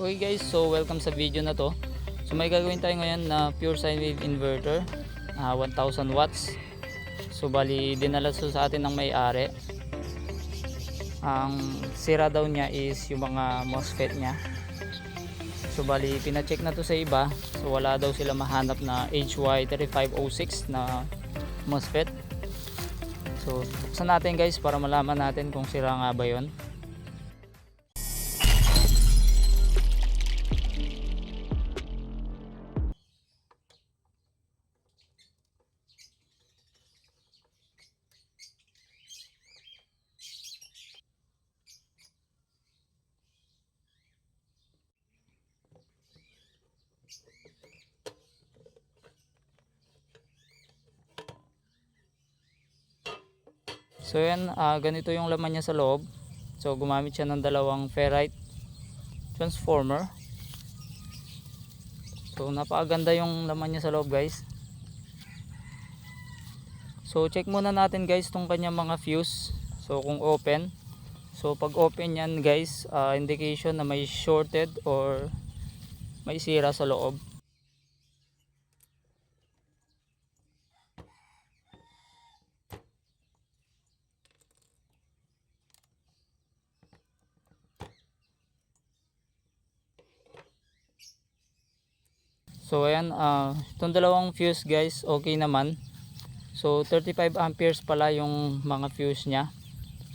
Okay guys, so welcome sa video na to. So may gagawin tayo ngayon na pure sine wave inverter, 1000 watts. So bali dinala sa atin ng may-ari. Ang sira daw niya is yung mga MOSFET niya. So bali pina-check na to sa iba. So wala daw sila mahanap na HY3506 na MOSFET. So buksan natin guys para malaman natin kung sira nga ba yun. So yan, ganito yung laman niya sa loob. So gumamit siya ng dalawang ferrite transformer. So napakaganda yung laman niya sa loob guys. So check muna natin guys tong kanyang mga fuse. So kung open. So pag open yan guys, indication na may shorted or may sira sa loob. So ayan, itong dalawang fuse guys, okay naman. So 35 amperes pala yung mga fuse niya.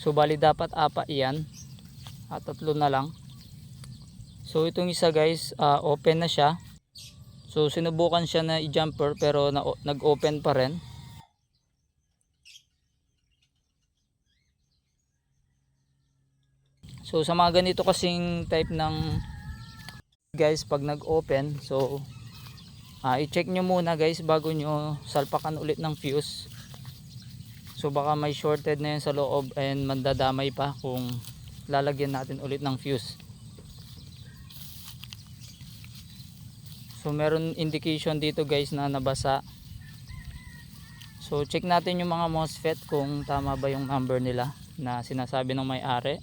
So bali dapat apa iyan. At tatlo na lang. So itong isa guys, open na siya. So sinubukan siya na i-jumper pero nag-open pa rin. So sa mga ganito kasing type ng guys, pag nag-open, so i-check nyo muna guys bago nyo salpakan ulit ng fuse. So baka may shorted na yan sa loob and mandadamay pa kung lalagyan natin ulit ng fuse. So meron indication dito guys na nabasa. So check natin yung mga MOSFET kung tama ba yung number nila na sinasabi ng may-ari.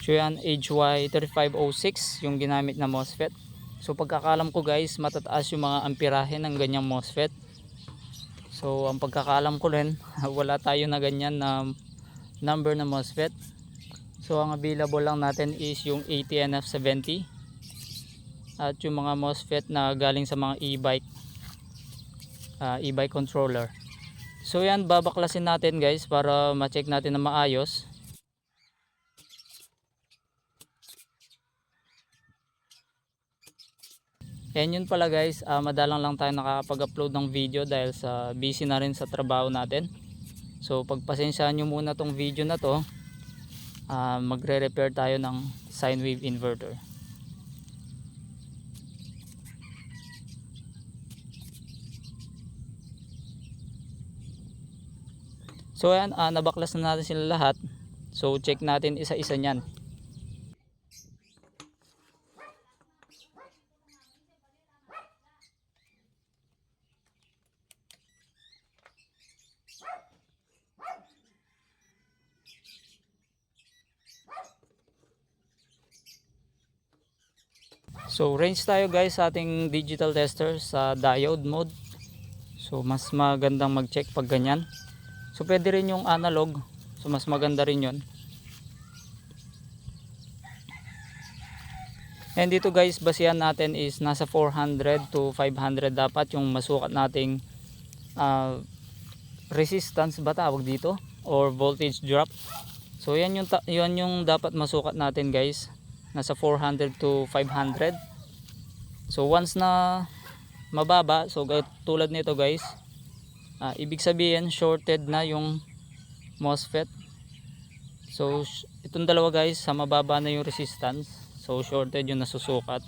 So yan, HY3506 yung ginamit na MOSFET. So pagkakalam ko guys, matataas yung mga amperahe ng ganyang MOSFET. So ang pagkakalam ko rin, wala tayo na ganyan na number na MOSFET. So ang available lang natin is yung ATNF70 at yung mga MOSFET na galing sa mga e-bike controller. So yan, babaklasin natin guys para ma-check natin na maayos. And yun pala guys, madalang lang tayo nakakapag-upload ng video dahil sa busy na rin sa trabaho natin. So pagpasensyahan nyo muna tong video na to, magre-repair tayo ng sine wave inverter. So ayan, nabaklas na natin sila lahat. So check natin isa-isa nyan. So range tayo guys sa ating digital tester sa diode mode. So mas magandang mag-check pag ganyan. So pwede rin yung analog. So mas maganda rin yun. And dito guys, basihan natin is nasa 400 to 500 dapat yung masukat nating resistance ba tawag dito or voltage drop. So yan yung dapat masukat natin guys. Nasa 400 to 500. So once na mababa, so tulad nito guys, ibig sabihin shorted na yung MOSFET. So itong dalawa guys, sa mababa na yung resistance. So shorted yung nasusukat.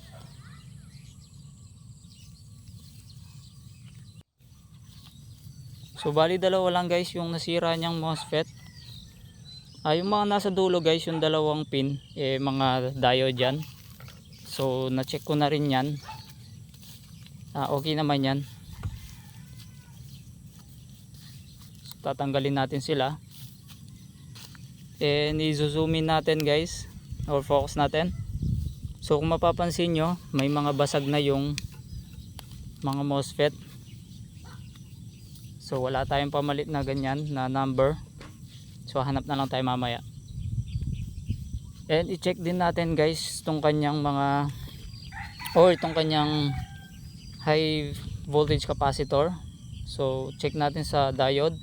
So bali dalawa lang guys yung nasira niyang MOSFET. Yung mga nasa dulo guys, yung dalawang pin, mga diode yan. So na-check ko na rin yan. Okay naman yan. So, tatanggalin natin sila. And i-zoom in natin guys, or focus natin. So kung mapapansin nyo, may mga basag na yung mga MOSFET. So wala tayong pamalit na ganyan na number. So hanap na lang tayo mamaya. And i-check din natin guys itong kanyang mga, or itong kanyang high voltage capacitor. So check natin sa diode,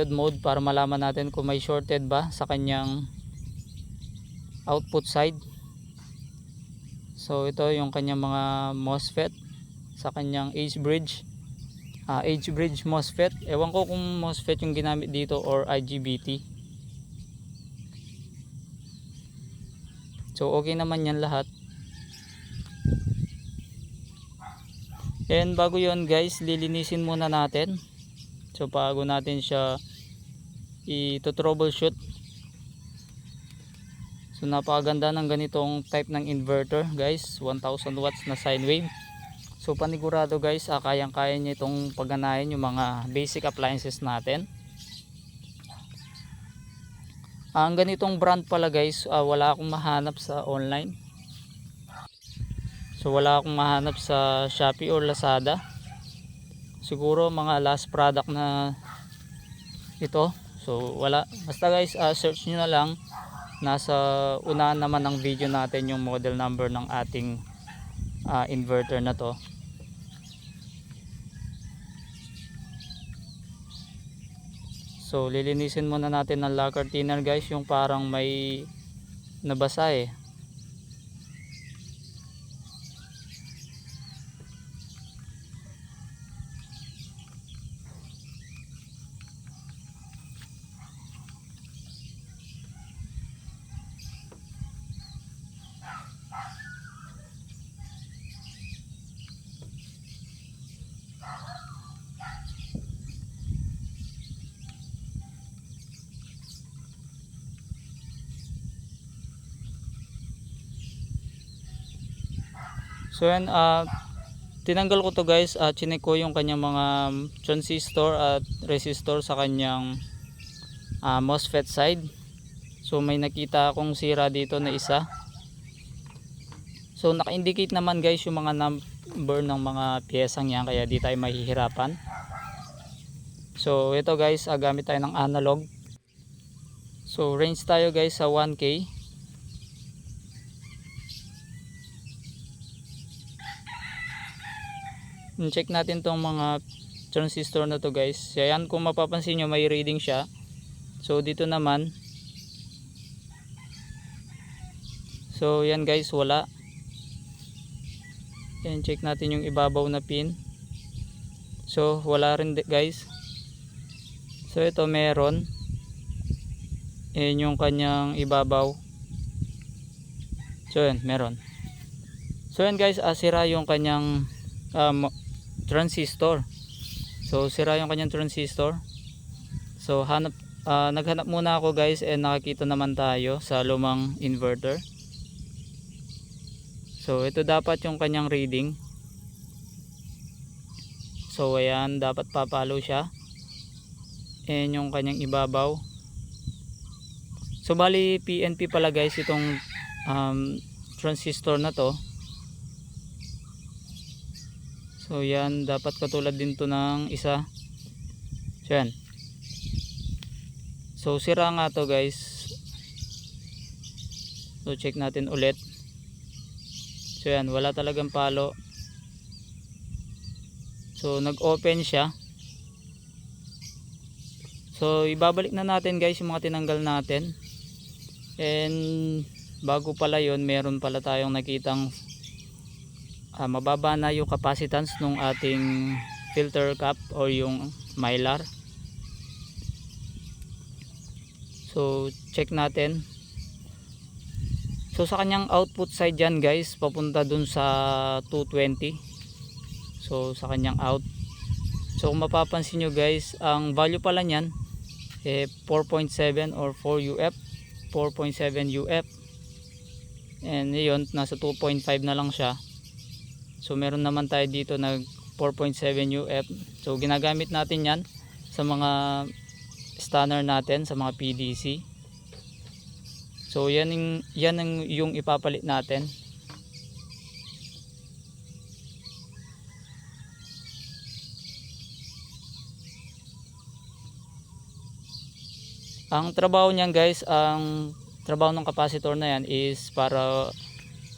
mode, para malaman natin kung may shorted ba sa kanyang output side. So ito yung kanyang mga MOSFET sa kanyang edge bridge MOSFET. Ewan ko kung MOSFET yung ginamit dito or IGBT. So okay naman yan lahat. And bago yon guys, lilinisin muna natin. So bago natin siya i-troubleshoot. So napakaganda ng ganitong type ng inverter guys, 1000 watts na sine wave. So panigurado guys, kayang-kaya niya itong pagganahin yung mga basic appliances natin. Ang ganitong brand pala guys, wala akong mahanap sa online. So wala akong mahanap sa Shopee or Lazada. Siguro mga last product na ito. So wala, basta guys, search nyo na lang. Nasa unahan naman ng video natin yung model number ng ating inverter na to. So lilinisin muna natin ng lacquer thinner guys, yung parang may nabasa eh. So yan, tinanggal ko to guys, chinek ko yung kanyang mga transistor at resistor sa kanyang MOSFET side. So may nakita akong sira dito na isa. So naka-indicate naman guys yung mga number ng mga piyesang yan, kaya di tayo mahihirapan. So ito guys, gamit tayo ng analog. So range tayo guys sa 1K. Check natin tong mga transistor na to guys. Yan, kung mapapansin nyo, may reading siya. So dito naman, so yan guys, wala. Yan, check natin yung ibabaw na pin. So wala rin guys. So ito meron. Yan yung kanyang ibabaw. So yan, meron. So yan guys, sira yung kanyang transistor. So sira yung kanyang transistor. So naghanap muna ako guys, and nakakita naman tayo sa lumang inverter. So ito dapat yung kanyang reading. So ayan, dapat papalo siya. And yung kanyang ibabaw. So bali PNP pala guys itong transistor na to. So yan, dapat katulad din to ng isa. So yan. So sira nga to guys. So check natin ulit. So yan, wala talagang palo. So nag-open siya. So ibabalik na natin guys yung mga tinanggal natin. And bago pala yon, meron pala tayong nakitang mababa na yung capacitance ng ating filter cap or yung mylar. So check natin. So sa kanyang output side yan guys, papunta dun sa 220. So sa kanyang out. So kung mapapansin nyo guys, ang value pala nyan 4.7 or 4 UF, 4.7 UF. And yun, nasa 2.5 na lang siya. So meron naman tayo dito na 4.7 UF. So ginagamit natin yan sa mga stunner natin, sa mga PDC. So yan yung ipapalit natin. Ang trabaho niyan guys, ang trabaho ng capacitor na yan is para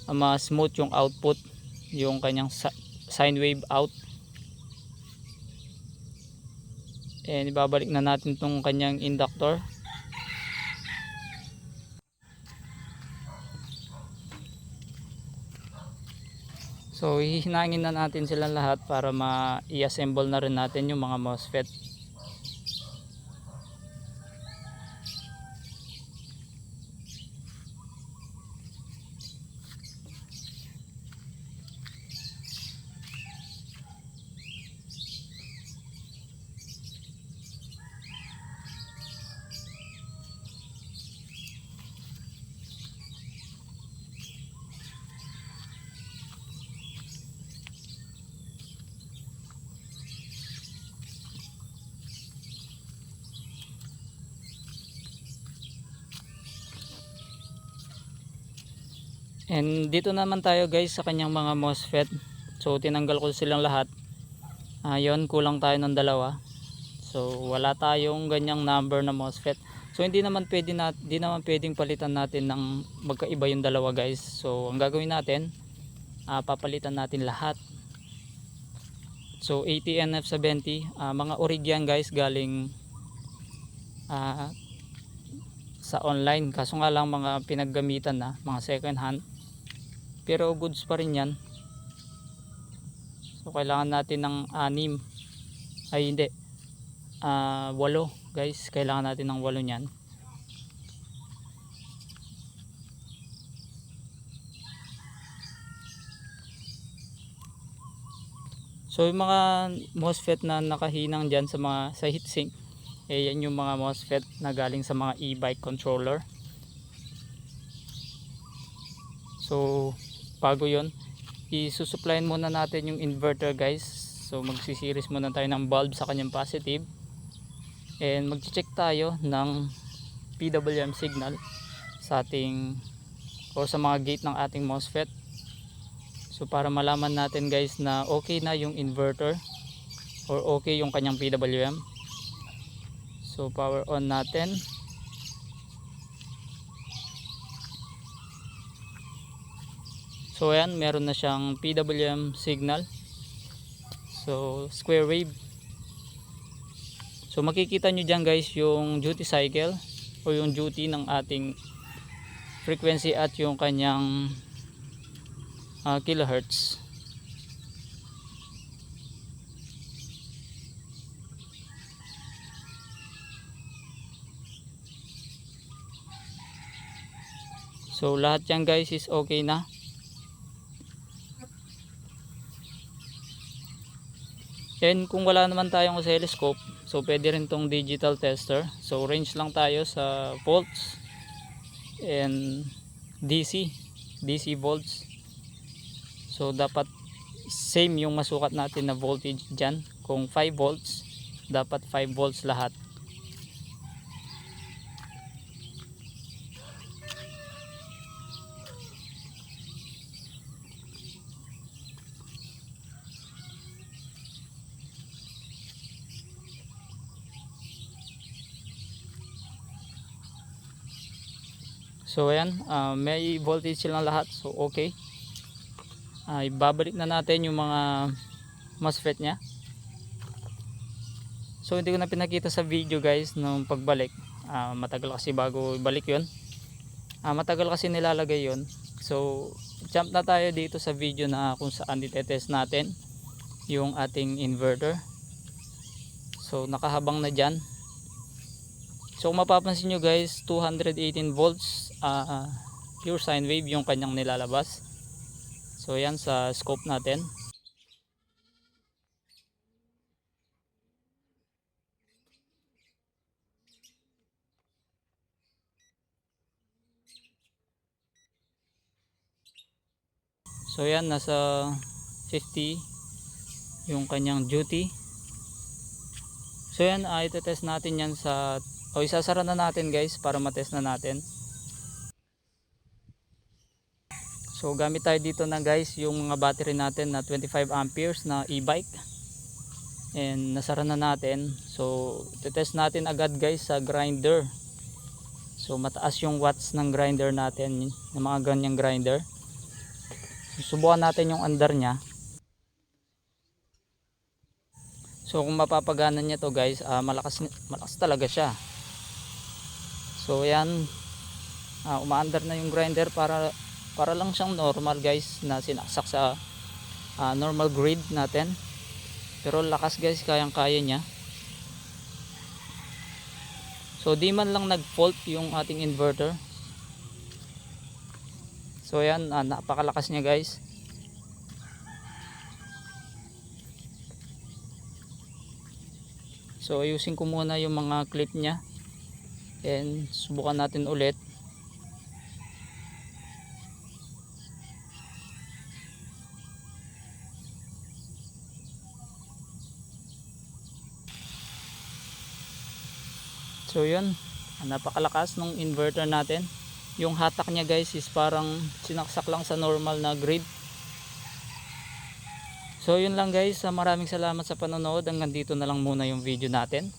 ma-smooth yung output, yung kanyang sine wave out. And ibabalik na natin tong kanyang inductor. So hihinangin na natin sila lahat para ma-i-assemble na rin natin yung mga MOSFET. And dito naman tayo guys sa kanyang mga MOSFET. So tinanggal ko silang lahat. Ayun, kulang tayo ng dalawa. So wala tayong ganyang number na MOSFET. So hindi naman pwedeng palitan natin ng magkaiba yung dalawa guys. So ang gagawin natin, papalitan natin lahat. So 80NF70, mga origyan guys, galing sa online. Kaso nga lang mga pinaggamitan na, mga second hand. Pero goods pa rin yan. So kailangan natin ng 6. Ay hindi, 8 guys. Kailangan natin ng 8 nyan. So yung mga MOSFET na nakahinang dyan sa heatsink, yan yung mga MOSFET na galing sa mga e-bike controller. So bago yon, isusupplyin muna natin yung inverter guys. So magsisiris muna tayo ng bulb sa kanyang positive, and magche-check tayo ng PWM signal sa ating o sa mga gate ng ating MOSFET. So para malaman natin guys na okay na yung inverter or okay yung kanyang PWM. So power on natin. So ayan, meron na siyang PWM signal. So square wave. So makikita nyo dyan guys yung duty cycle o yung duty ng ating frequency at yung kanyang kilohertz. So lahat yan guys is okay na. And kung wala naman tayong oscilloscope, so pwede rin tong digital tester. So range lang tayo sa volts and DC volts. So dapat same yung masukat natin na voltage dyan. Kung 5 volts, dapat 5 volts lahat. So ayan, may voltage silang lahat. So okay. Ibabalik na natin yung mga MOSFET nya. So hindi ko na pinakita sa video guys nung pagbalik. Matagal kasi bago ibalik yun. Matagal kasi nilalagay yun. So jump na tayo dito sa video na kung saan itetest natin yung ating inverter. So nakahabang na dyan. So kung mapapansin nyo guys, 218 volts pure sine wave yung kanyang nilalabas. So yan sa scope natin. So yan, nasa 50 yung kanyang duty. So yan, itetest natin yan sa isasara na natin guys para matest na natin. So gamit tayo dito na guys yung mga battery natin na 25 amperes na e-bike, and nasara na natin. So test natin agad guys sa grinder. So mataas yung watts ng grinder natin, ng mga ganyang grinder. Subukan natin yung andar nya. So kung mapapagana niya to guys, malakas talaga siya. So yan, umaandar na yung grinder para lang siyang normal guys na sinaksak sa normal grid natin. Pero lakas guys, kayang kaya niya. So di man lang nag fault yung ating inverter. So yan, napakalakas niya guys. So ayusin ko muna yung mga clip niya, and subukan natin ulit. So yun, napakalakas ng inverter natin. Yung hatak niya guys is parang sinaksak lang sa normal na grid. So yun lang guys, maraming salamat sa panonood. Hanggang dito na lang muna yung video natin.